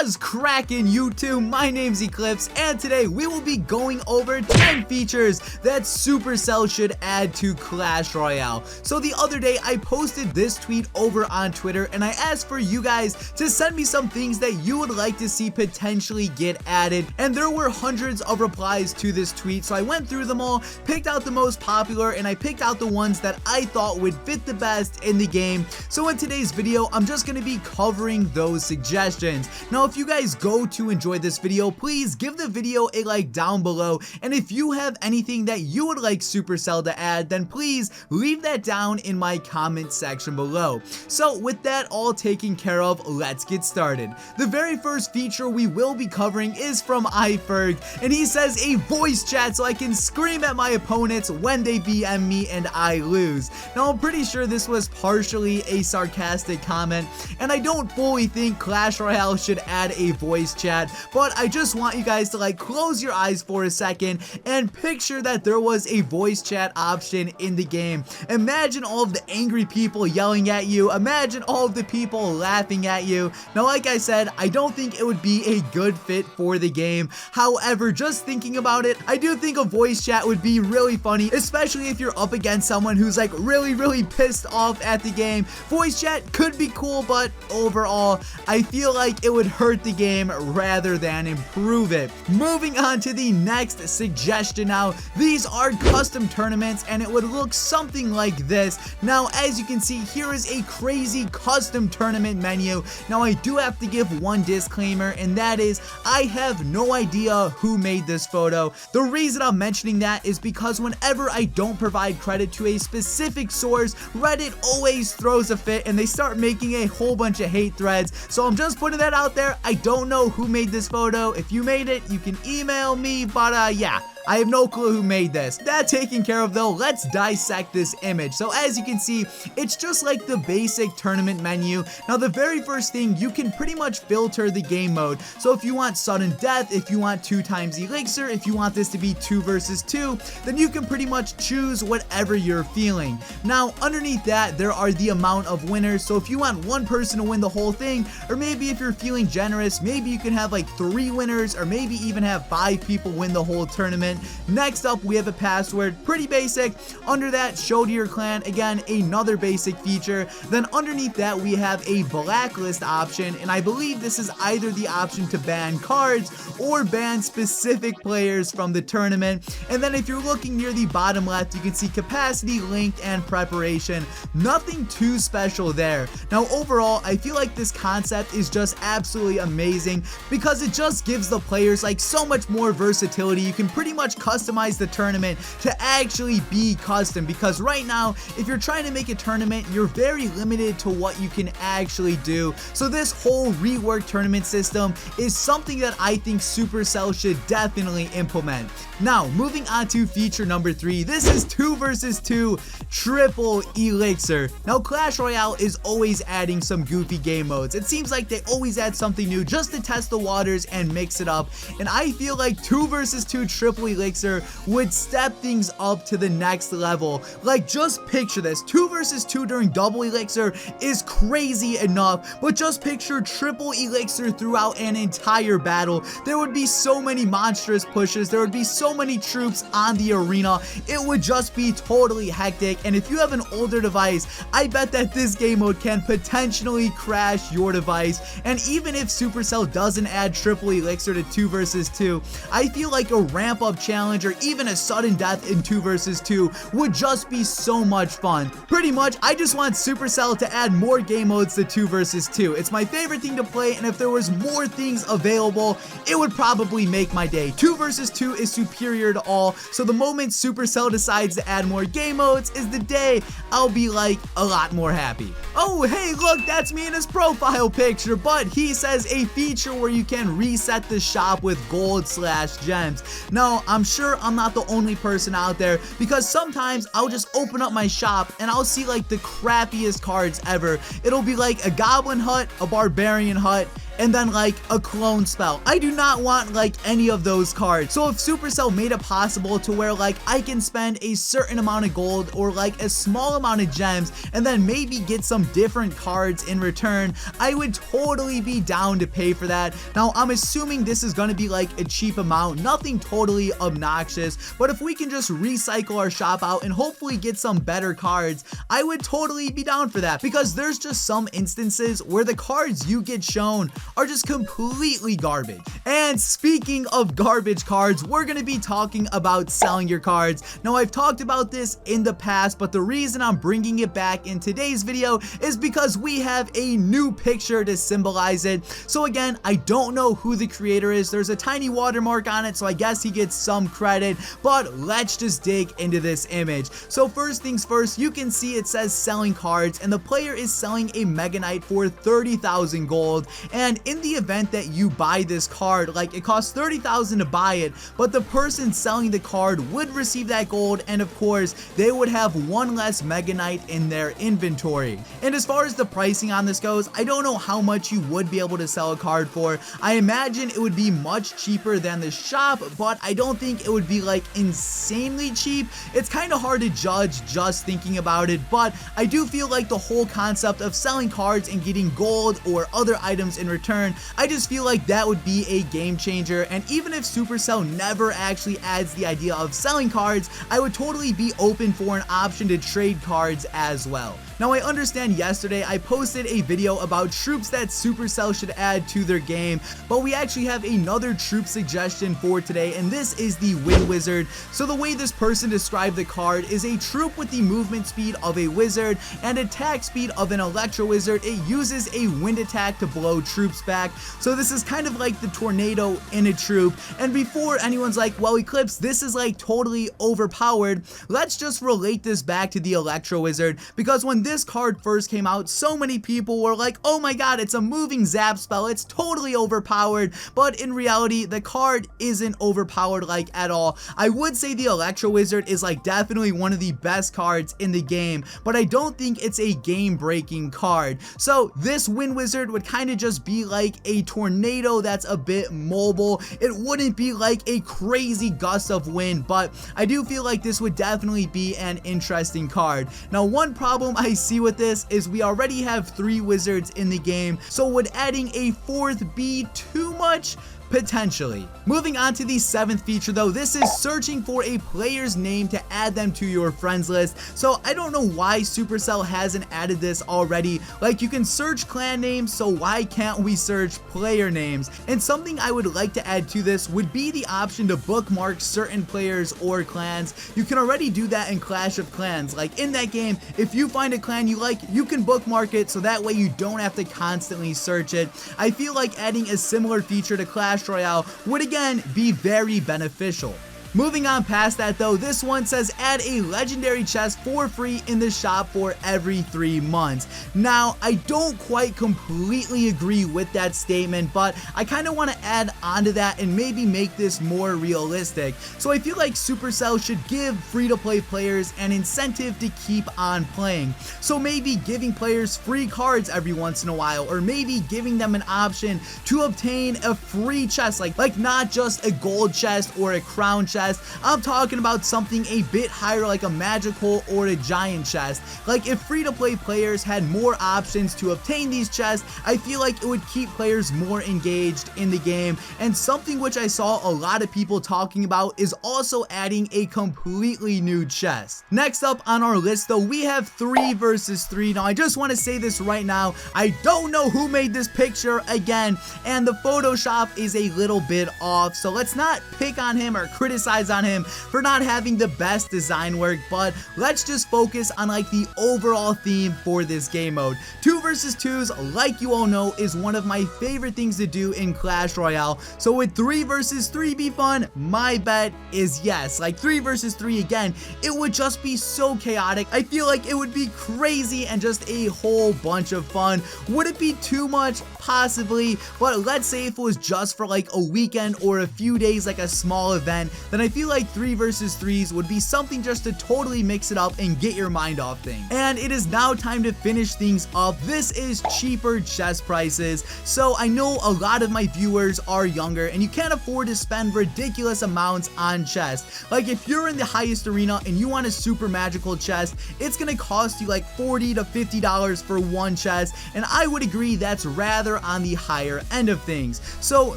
What's crackin' YouTube? My name's Eclihpse, and today we will be going over 10 features that Supercell should add to Clash Royale. So the other day I posted this tweet over on Twitter and I asked for you guys to send me some things that you would like to see potentially get added, and there were hundreds of replies to this tweet. So I went through them all, picked out the most popular, and I picked out the ones that I thought would fit the best in the game. So in today's video I'm just going to be covering those suggestions. Now if you guys go to enjoy this video, please give the video a like down below, and if you have anything that you would like Supercell to add, then please leave that down in my comment section below. So with that all taken care of, let's get started. The very first feature we will be covering is from iFerg, and he says a voice chat so I can scream at my opponents when they BM me and I lose. Now I'm pretty sure this was partially a sarcastic comment, and I don't fully think Clash Royale should add a voice chat, but I just want you guys to like close your eyes for a second and picture that there was a voice chat option in the game. Imagine all of the angry people yelling at you, imagine all of the people laughing at you. Now like I said, I don't think it would be a good fit for the game. However, just thinking about it, I do think a voice chat would be really funny, especially if you're up against someone who's like really pissed off at the game. Voice chat could be cool, but overall I feel like it would hurt the game rather than improve it. Moving on to the next suggestion now. These are custom tournaments and it would look something like this. Now as you can see, here is a crazy custom tournament menu. Now I do have to give one disclaimer, and that is I have no idea who made this photo. The reason I'm mentioning that is because whenever I don't provide credit to a specific source, Reddit always throws a fit and they start making a whole bunch of hate threads. So I'm just putting that out there. I don't know who made this photo. If you made it, you can email me, but yeah, I have no clue who made this. That taken care of though, let's dissect this image. So as you can see, it's just like the basic tournament menu. Now the very first thing, you can pretty much filter the game mode. So if you want sudden death, if you want 2 times elixir, if you want this to be 2 versus 2, then you can pretty much choose whatever you're feeling. Now underneath that, there are the amount of winners. So if you want one person to win the whole thing, or maybe if you're feeling generous, maybe you can have like 3 winners, or maybe even have 5 people win the whole tournament. Next up, we have a password, pretty basic. Under that, show to your clan, again, another basic feature. Then underneath that, we have a blacklist option, and I believe this is either the option to ban cards or ban specific players from the tournament. And then if you're looking near the bottom left, you can see capacity, linked, and preparation. Nothing too special there. Now overall, I feel like this concept is just absolutely amazing because it just gives the players like so much more versatility. You can pretty much customize the tournament to actually be custom, because right now if you're trying to make a tournament, you're very limited to what you can actually do. So this whole rework tournament system is something that I think Supercell should definitely implement. Now moving on to feature number 3, this is 2 versus 2 triple elixir. Now Clash Royale is always adding some goofy game modes. It seems like they always add something new just to test the waters and mix it up, and I feel like 2 versus 2 triple elixir would step things up to the next level. Like just picture this, 2 versus 2 during double elixir is crazy enough, but just picture triple elixir throughout an entire battle. There would be so many monstrous pushes, there would be so many troops on the arena, it would just be totally hectic. And if you have an older device, I bet that this game mode can potentially crash your device. And even if Supercell doesn't add triple elixir to 2 versus 2, I feel like a ramp up challenge or even a sudden death in 2 versus 2 would just be so much fun. Pretty much, I just want Supercell to add more game modes to 2 versus 2. It's my favorite thing to play, and if there was more things available, it would probably make my day. 2 versus 2 is superior to all, so the moment Supercell decides to add more game modes is the day I'll be like a lot more happy. Oh hey, look, that's me in his profile picture, but he says a feature where you can reset the shop with gold/gems. Now I'm sure I'm not the only person out there, because sometimes I'll just open up my shop and I'll see like the crappiest cards ever. It'll be like a goblin hut, a barbarian hut, and then like a clone spell. I do not want like any of those cards. So if Supercell made it possible to where like I can spend a certain amount of gold or like a small amount of gems and then maybe get some different cards in return, I would totally be down to pay for that. Now I'm assuming this is going to be like a cheap amount, nothing totally obnoxious, but if we can just recycle our shop out and hopefully get some better cards, I would totally be down for that, because there's just some instances where the cards you get shown are just completely garbage. And speaking of garbage cards, we're going to be talking about selling your cards. Now I've talked about this in the past, but the reason I'm bringing it back in today's video is because we have a new picture to symbolize it. So again, I don't know who the creator is. There's a tiny watermark on it, so I guess he gets some credit, but let's just dig into this image. So first things first, you can see it says selling cards, and the player is selling a Mega Knight for 30,000 gold. And in the event that you buy this card, like it costs 30,000 to buy it, but the person selling the card would receive that gold, and of course they would have one less Mega Knight in their inventory. And as far as the pricing on this goes, I don't know how much you would be able to sell a card for. I imagine it would be much cheaper than the shop, but I don't think it would be like insanely cheap. It's kind of hard to judge just thinking about it, but I do feel like the whole concept of selling cards and getting gold or other items in return, I just feel like that would be a game changer. And even if Supercell never actually adds the idea of selling cards, I would totally be open for an option to trade cards as well. Now I understand yesterday I posted a video about troops that Supercell should add to their game, but we actually have another troop suggestion for today, and this is the Wind Wizard. So the way this person described the card is a troop with the movement speed of a wizard and attack speed of an electro wizard. It uses a wind attack to blow troops back. So this is kind of like the tornado in a troop. And before anyone's like, well Eclihpse, this is like totally overpowered, let's just relate this back to the electro wizard, because when this card first came out, so many people were like, oh my god, it's a moving zap spell, it's totally overpowered. But in reality, the card isn't overpowered like at all. I would say the electro wizard is like definitely one of the best cards in the game, but I don't think it's a game breaking card. So this Wind Wizard would kind of just be like a tornado that's a bit mobile. It wouldn't be like a crazy gust of wind, but I do feel like this would definitely be an interesting card. Now one problem I see with this is we already have 3 wizards in the game, so would adding a 4th be too much? Potentially. Moving on to the 7th feature though, this is searching for a player's name to add them to your friends list. So I don't know why Supercell hasn't added this already. Like, you can search clan names, so why can't we search player names? And something I would like to add to this would be the option to bookmark certain players or clans. You can already do that in Clash of Clans. Like in that game, if you find a clan you like, you can bookmark it, so that way you don't have to constantly search it. I feel like adding a similar feature to Clash Royale would again be very beneficial. Moving on past that though, this one says add a legendary chest for free in the shop for every 3 months. Now, I don't quite completely agree with that statement, but I kind of want to add onto that and maybe make this more realistic. So I feel like Supercell should give free-to-play players an incentive to keep on playing. So maybe giving players free cards every once in a while, or maybe giving them an option to obtain a free chest, like not just a gold chest or a crown chest. I'm talking about something a bit higher, like a magical or a giant chest. Like if free-to-play players had more options to obtain these chests, I feel like it would keep players more engaged in the game. And something which I saw a lot of people talking about is also adding a completely new chest. Next up on our list though, we have 3 versus 3. Now I just want to say this right now, I don't know who made this picture again, and the Photoshop is a little bit off, so let's not pick on him or criticize on him for not having the best design work, but let's just focus on like the overall theme for this game mode. 2 versus 2s, like you all know, is one of my favorite things to do in Clash Royale. So would 3 versus 3 be fun? My bet is yes. Like 3 versus 3 again, it would just be so chaotic. I feel like it would be crazy and just a whole bunch of fun. Would it be too much? Possibly, but let's say if it was just for like a weekend or a few days, like a small event, then I feel like 3 versus 3s would be something just to totally mix it up and get your mind off things. And it is now time to finish things up. This this is cheaper chest prices. So I know a lot of my viewers are younger and you can't afford to spend ridiculous amounts on chests. Like if you're in the highest arena and you want a super magical chest, it's gonna cost you like $40 to $50 for one chest, and I would agree that's rather on the higher end of things. So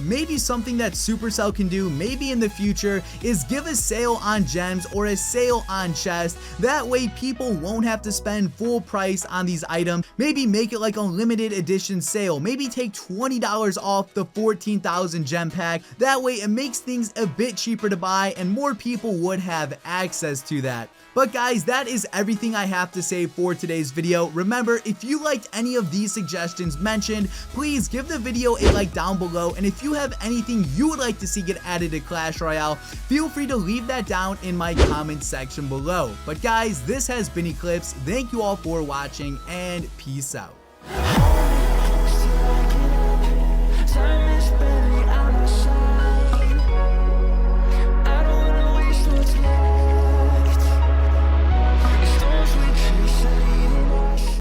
maybe something that Supercell can do maybe in the future is give a sale on gems or a sale on chests. That way people won't have to spend full price on these items. Maybe make it like a limited edition sale. Maybe take $20 off the 14,000 gem pack. That way it makes things a bit cheaper to buy and more people would have access to that. But guys, that is everything I have to say for today's video. Remember, if you liked any of these suggestions mentioned, please give the video a like down below, and if you have anything you would like to see get added to Clash Royale, feel free to leave that down in my comment section below. But guys, this has been Eclihpse. Thank you all for watching, and peace out.